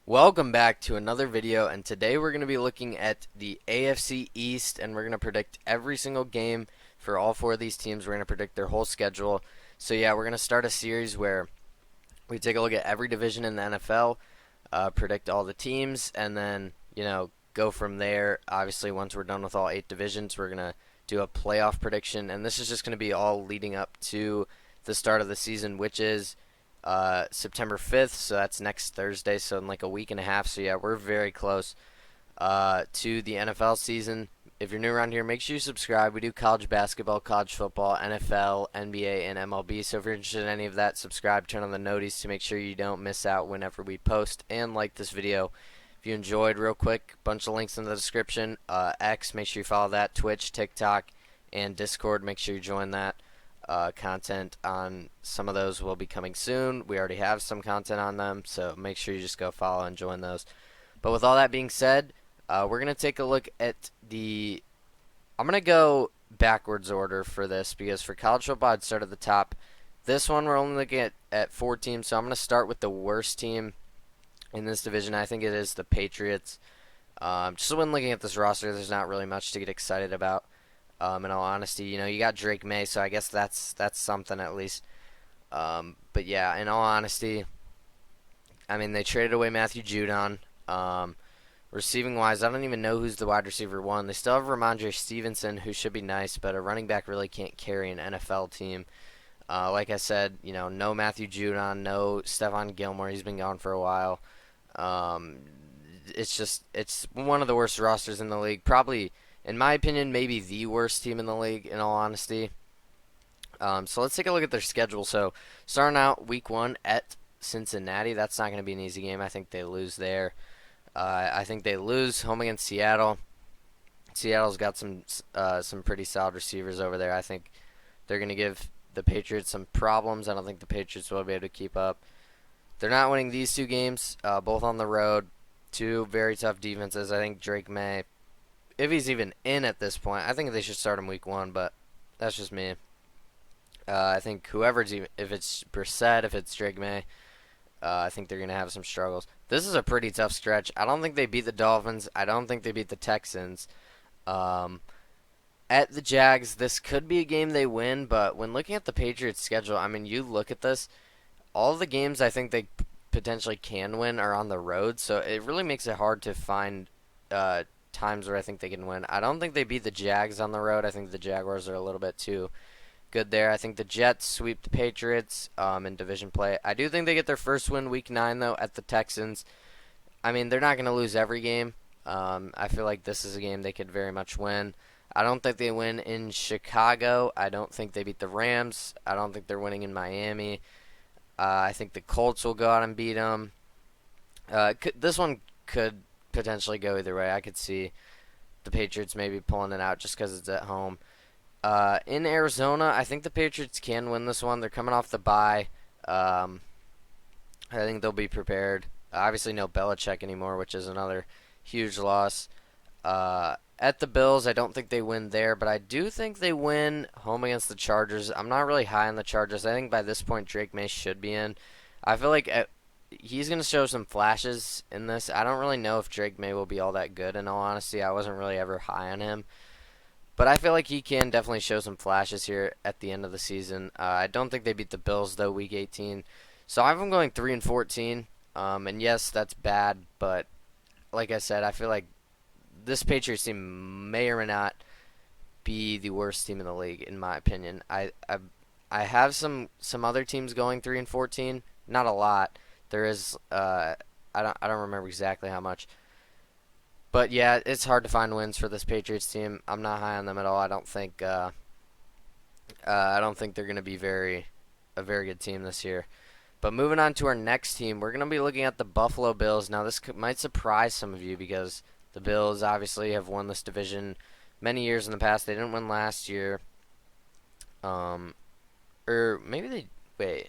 Welcome back to another video, and today we're going to be looking at the AFC East, and we're going to predict every single game for all four of these teams. We're going to predict their whole schedule. So yeah, we're going to start a series where we take a look at every division in the NFL, predict all the teams, and then, go from there. Obviously, once we're done with all 8 divisions, we're going to do a playoff prediction, and this is just going to be all leading up to the start of the season, which is September 5th, so that's next Thursday, so in like a week and a half. So yeah, we're very close to the NFL season. If you're new around here, make sure you subscribe. We do college basketball, college football, NFL, NBA, and MLB. So if you're interested in any of that, subscribe, turn on the noties to make sure you don't miss out whenever we post, and like this video. If you enjoyed, real quick, bunch of links in the description. X, make sure you follow that. Twitch, TikTok, and Discord, make sure you join that. Content on some of those will be coming soon. We already have some content on them, so make sure you just go follow and join those. But with all that being said, we're going to take a look at I'm going to go backwards order for this, because for college football, I'd start at the top. This one, we're only looking at 4 teams, so I'm going to start with the worst team in this division. I think it is the Patriots. Just when looking at this roster, there's not really much to get excited about. In all honesty, you got Drake May, so I guess that's something at least. But yeah, in all honesty, I mean, they traded away Matthew Judon. Receiving wise, I don't even know who's the wide receiver one. They still have Ramondre Stevenson, who should be nice, but a running back really can't carry an NFL team. Like I said, no Matthew Judon, no Stephon Gilmore. He's been gone for a while. It's one of the worst rosters in the league. Probably, in my opinion, maybe the worst team in the league, in all honesty. So let's take a look at their schedule. So starting out week 1 at Cincinnati, that's not going to be an easy game. I think they lose there. I think they lose home against Seattle. Seattle's got some pretty solid receivers over there. I think they're going to give the Patriots some problems. I don't think the Patriots will be able to keep up. They're not winning these 2 games, both on the road. 2 very tough defenses. I think Drake May, if he's even in at this point, I think they should start him week 1, but that's just me. I think whoever's even, if it's Brissett, if it's Drake May, I think they're going to have some struggles. This is a pretty tough stretch. I don't think they beat the Dolphins. I don't think they beat the Texans. At the Jags, this could be a game they win, but when looking at the Patriots' schedule, I mean, you look at this, all the games I think they potentially can win are on the road, so it really makes it hard to find times where I think they can win. I don't think they beat the Jags on the road. I think the Jaguars are a little bit too good there. I think the Jets sweep the Patriots in division play. I do think they get their first win week 9, though, at the Texans. I mean, they're not going to lose every game. I feel like this is a game they could very much win. I don't think they win in Chicago. I don't think they beat the Rams. I don't think they're winning in Miami. I think the Colts will go out and beat them. This one could potentially go either way. I could see the Patriots maybe pulling it out just because it's at home. In Arizona, I think the Patriots can win this one. They're coming off the bye. I think they'll be prepared. Obviously, no Belichick anymore, which is another huge loss. At the Bills, I don't think they win there, but I do think they win home against the Chargers. I'm not really high on the Chargers. I think by this point, Drake May should be in. I feel like he's going to show some flashes in this. I don't really know if Drake May will be all that good, in all honesty. I wasn't really ever high on him. But I feel like he can definitely show some flashes here at the end of the season. I don't think they beat the Bills, though, week 18. So I have them going 3-14. And yes, that's bad, but like I said, I feel like this Patriots team may or may not be the worst team in the league, in my opinion. I have some other teams going 3-14. Not a lot. There is I don't remember exactly how much. But yeah, it's hard to find wins for this Patriots team. I'm not high on them at all. I don't think they're going to be a very good team this year. But moving on to our next team, we're going to be looking at the Buffalo Bills. Now, this might surprise some of you because the Bills obviously have won this division many years in the past. They didn't win last year. Or maybe they wait.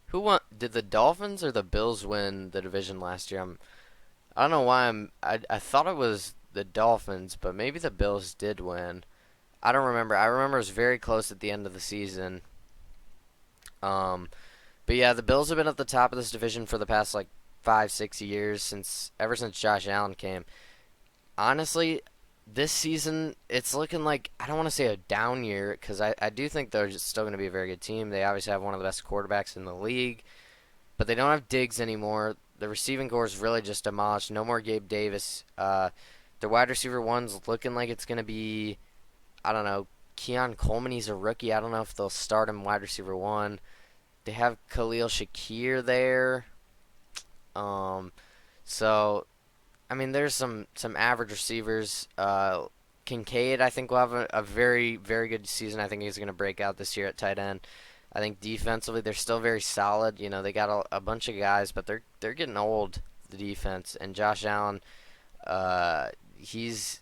Who won? Did the Dolphins or the Bills win the division last year? I don't know why I thought it was the Dolphins, but maybe the Bills did win. I don't remember. I remember it was very close at the end of the season. But yeah, the Bills have been at the top of this division for the past like 5, 6 years ever since Josh Allen came. Honestly, this season it's looking like I don't want to say a down year because I do think they're just still going to be a very good team. They obviously have one of the best quarterbacks in the league, but they don't have Diggs anymore. The receiving core is really just demolished. No more Gabe Davis. The wide receiver one's looking like it's going to be, I don't know, Keon Coleman. He's a rookie. I don't know if they'll start him wide receiver one. They have Khalil Shakir there. Um, so I mean, there's some average receivers. Kincaid, I think, will have a very very good season. I think he's going to break out this year at tight end. I think defensively they're still very solid. You know, they got a bunch of guys, but they're getting old. The defense and Josh Allen, he's.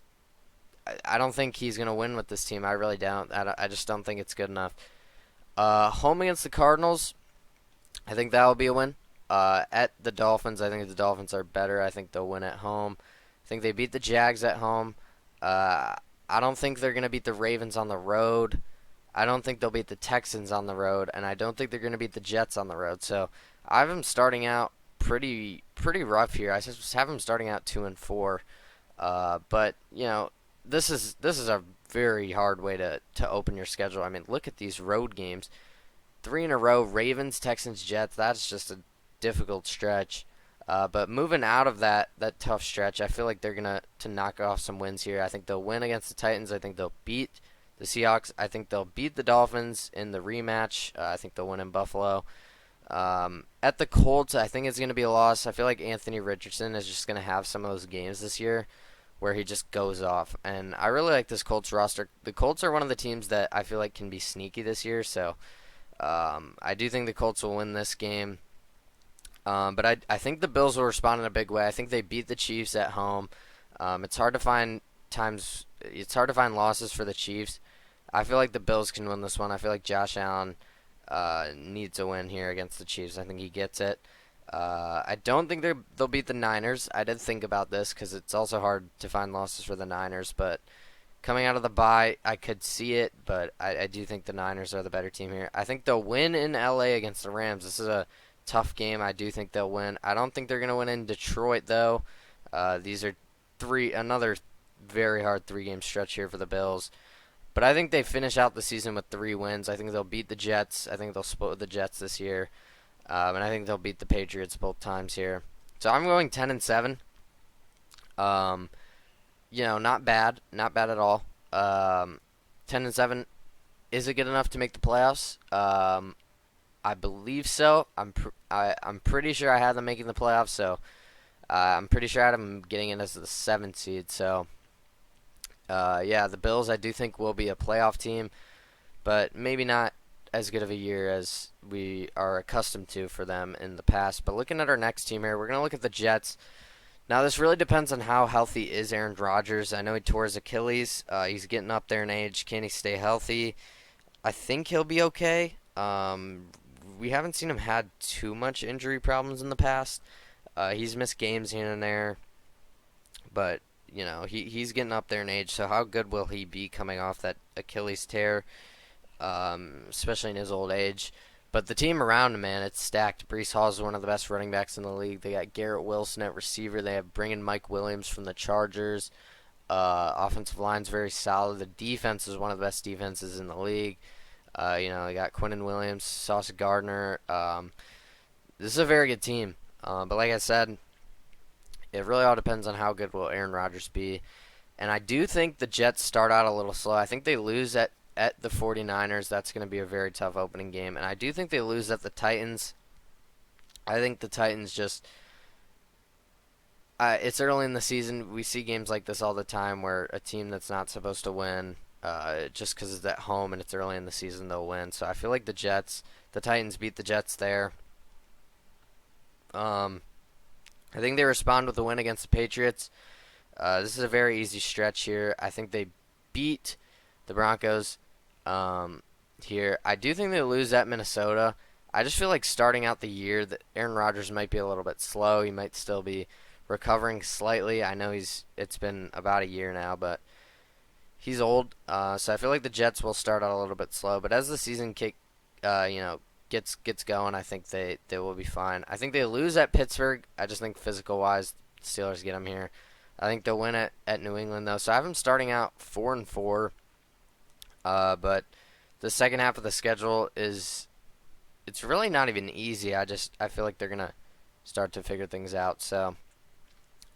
I don't think he's going to win with this team. I really don't. I just don't think it's good enough. Home against the Cardinals, I think that will be a win. At the Dolphins, I think the Dolphins are better. I think they'll win at home. I think they beat the Jags at home. I don't think they're going to beat the Ravens on the road. I don't think they'll beat the Texans on the road, and I don't think they're going to beat the Jets on the road. So I have them starting out pretty rough here. I just have them starting out 2-4. But you know, this is a very hard way to open your schedule. I mean, look at these road games. 3 in a row: Ravens, Texans, Jets. That's just a difficult stretch. But moving out of that tough stretch, I feel like they're gonna to knock off some wins here. I think they'll win against the Titans. I think they'll beat the Seahawks. I think they'll beat the Dolphins in the rematch. I think they'll win in Buffalo. At the Colts, I think it's going to be a loss. I feel like Anthony Richardson is just going to have some of those games this year where he just goes off. And I really like this Colts roster. The Colts are one of the teams that I feel like can be sneaky this year. So I do think the Colts will win this game. But I think the Bills will respond in a big way. I think they beat the Chiefs at home. It's hard to find losses for the Chiefs. I feel like the Bills can win this one. I feel like Josh Allen needs a win here against the Chiefs. I think he gets it. I don't think they'll beat the Niners. I did think about this because it's also hard to find losses for the Niners. But coming out of the bye, I could see it. But I do think the Niners are the better team here. I think they'll win in LA against the Rams. This is a tough game. I do think they'll win. I don't think they're going to win in Detroit, though. These are another very hard 3-game stretch here for the Bills. But I think they finish out the season with 3 wins. I think they'll beat the Jets. I think they'll split with the Jets this year. And I think they'll beat the Patriots both times here. So I'm going 10-7. Not bad. Not bad at all. 10-7. Is it good enough to make the playoffs? I believe so. I'm pretty sure I had them making the playoffs, so I'm pretty sure I had them getting in as the 7th seed. So, the Bills I do think will be a playoff team, but maybe not as good of a year as we are accustomed to for them in the past. But looking at our next team here, we're going to look at the Jets. Now, this really depends on how healthy is Aaron Rodgers. I know he tore his Achilles. He's getting up there in age. Can he stay healthy? I think he'll be okay. We haven't seen him had too much injury problems in the past. He's missed games here and there, but he's getting up there in age. So how good will he be coming off that Achilles tear, especially in his old age? But the team around him, man, it's stacked. Breece Hall is one of the best running backs in the league. They got Garrett Wilson at receiver. They have bringing Mike Williams from the Chargers. Offensive line's very solid. The defense is one of the best defenses in the league. They got Quinnen Williams, Sauce Gardner. This is a very good team. But like I said, it really all depends on how good will Aaron Rodgers be. And I do think the Jets start out a little slow. I think they lose at the 49ers. That's going to be a very tough opening game. And I do think they lose at the Titans. I think the Titans just... it's early in the season. We see games like this all the time where a team that's not supposed to win... just because it's at home and it's early in the season, they'll win. So I feel like the Titans beat the Jets there. I think they respond with a win against the Patriots. This is a very easy stretch here. I think they beat the Broncos here. I do think they lose at Minnesota. I just feel like starting out the year that Aaron Rodgers might be a little bit slow. He might still be recovering slightly. I know it's been about a year now, but he's old, so I feel like the Jets will start out a little bit slow. But as the season gets gets going, I think they will be fine. I think they lose at Pittsburgh. I just think physical wise, Steelers get them here. I think they'll win at New England though. So I have them starting out 4-4. But the second half of the schedule it's really not even easy. I feel like they're gonna start to figure things out. So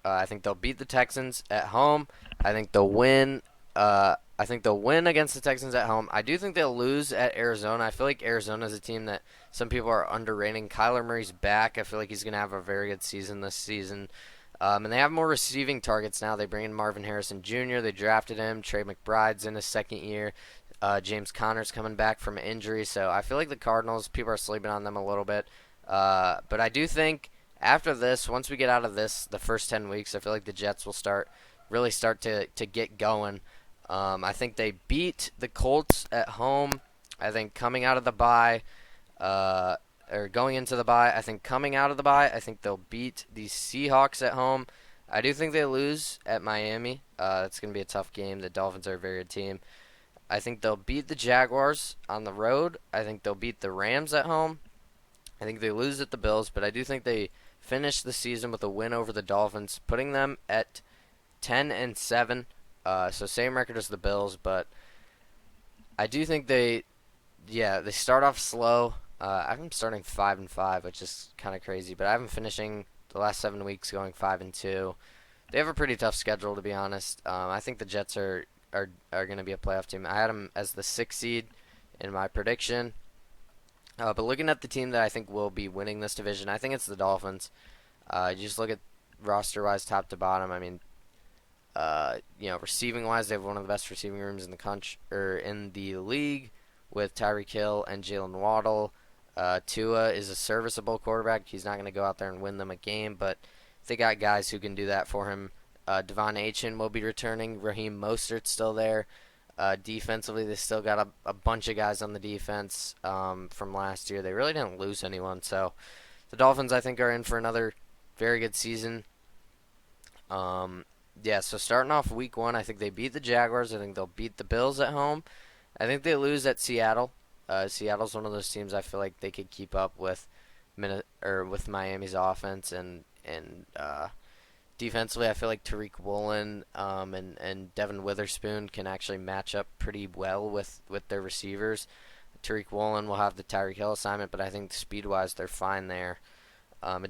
I think they'll beat the Texans at home. I think they'll win. I think they'll win against the Texans at home. I do think they'll lose at Arizona. I feel like Arizona is a team that some people are underrating. Kyler Murray's back. I feel like he's going to have a very good season this season. And they have more receiving targets now. They bring in Marvin Harrison Jr. They drafted him. Trey McBride's in his second year. James Conner's coming back from an injury. So I feel like the Cardinals, people are sleeping on them a little bit. But I do think after this, once we get out of this, the first 10 weeks, I feel like the Jets will really start to get going. I think they beat the Colts at home. I think coming out of the bye, or going into the bye, I think coming out of the bye, I think they'll beat the Seahawks at home. I do think they lose at Miami. It's going to be a tough game. The Dolphins are a very good team. I think they'll beat the Jaguars on the road. I think they'll beat the Rams at home. I think they lose at the Bills, but I do think they finish the season with a win over the Dolphins, putting them at 10-7. So same record as the Bills, but I do think they start off slow. I have them starting 5-5, which is kind of crazy, but I have them finishing the last 7 weeks going 5-2. They have a pretty tough schedule, to be honest. I think the Jets are going to be a playoff team. I had them as the 6th seed in my prediction. But looking at the team that I think will be winning this division, I think it's the Dolphins. You just look at roster-wise, top to bottom. I mean, receiving-wise, they have one of the best receiving rooms in the country or in the league with Tyreek Hill and Jalen Waddle. Tua is a serviceable quarterback. He's not going to go out there and win them a game, but they got guys who can do that for him. Devon Achane will be returning. Raheem Mostert's still there. Defensively, they still got a bunch of guys on the defense from last year. They really didn't lose anyone. So the Dolphins, I think, are in for another very good season. So starting off week 1, I think they beat the Jaguars. I think they'll beat the Bills at home. I think they lose at Seattle. Seattle's one of those teams I feel like they could keep up with Miami's offense and defensively. I feel like Tariq Woolen and Devin Witherspoon can actually match up pretty well with their receivers. Tariq Woolen will have the Tyreek Hill assignment, but I think speed-wise they're fine there.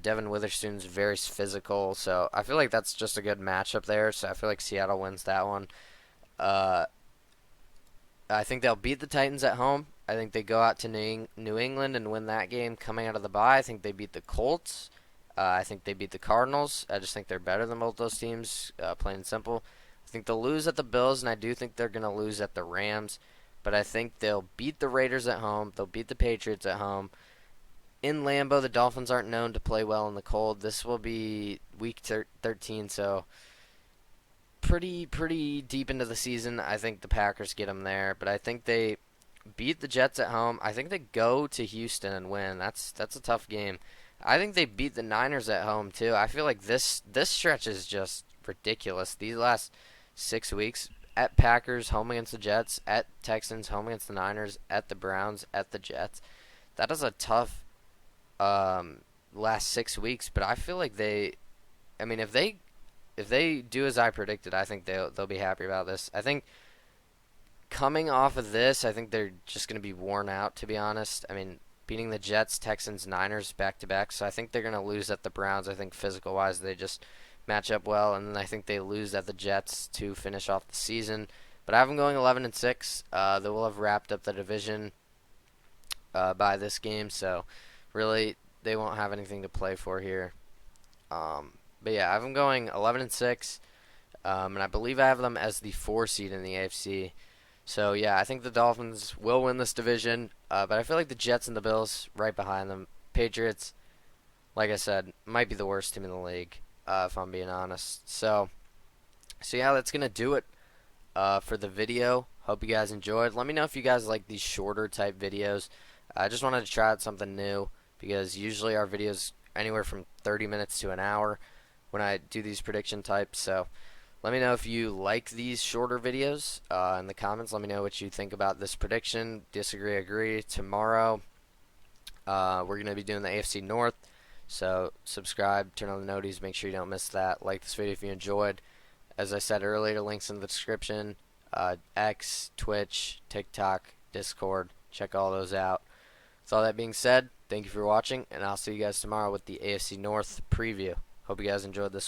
Devin Witherspoon's very physical, so I feel like that's just a good matchup there. So I feel like Seattle wins that one. I think they'll beat the Titans at home. I think they go out to New England and win that game coming out of the bye. I think they beat the Colts. I think they beat the Cardinals. I just think they're better than both those teams, plain and simple. I think they'll lose at the Bills, and I do think they're going to lose at the Rams. But I think they'll beat the Raiders at home. They'll beat the Patriots at home. In Lambeau, the Dolphins aren't known to play well in the cold. This will be week 13, so pretty deep into the season. I think the Packers get them there, but I think they beat the Jets at home. I think they go to Houston and win. That's a tough game. I think they beat the Niners at home too. I feel like this stretch is just ridiculous. These last 6 weeks, at Packers, home against the Jets, at Texans, home against the Niners, at the Browns, at the Jets. That is a tough last 6 weeks, but I feel like if they do as I predicted, I think they'll be happy about this. I think coming off of this, I think they're just going to be worn out, to be honest. I mean, beating the Jets, Texans, Niners back-to-back, so I think they're going to lose at the Browns. I think physical-wise they just match up well, and then I think they lose at the Jets to finish off the season. But I have them going 11-6. They will have wrapped up the division by this game, so really they won't have anything to play for here. But yeah, I have them going 11-6, and I believe I have them as the 4 seed in the AFC. So yeah, I think the Dolphins will win this division, but I feel like the Jets and the Bills right behind them. Patriots, like I said, might be the worst team in the league, if I'm being honest. So yeah, that's gonna do it for the video. Hope you guys enjoyed. Let me know if you guys like these shorter type videos. I just wanted to try out something new because usually our videos anywhere from 30 minutes to an hour when I do these prediction types. So let me know if you like these shorter videos in the comments. Let me know what you think about this prediction. Disagree, agree. Tomorrow We're going to be doing the AFC North. So subscribe, turn on the noties, make sure you don't miss that. Like this video if you enjoyed. As I said earlier, links in the description. X, Twitch, TikTok, Discord. Check all those out. With all that being said, thank you for watching, and I'll see you guys tomorrow with the AFC North preview. Hope you guys enjoyed this one.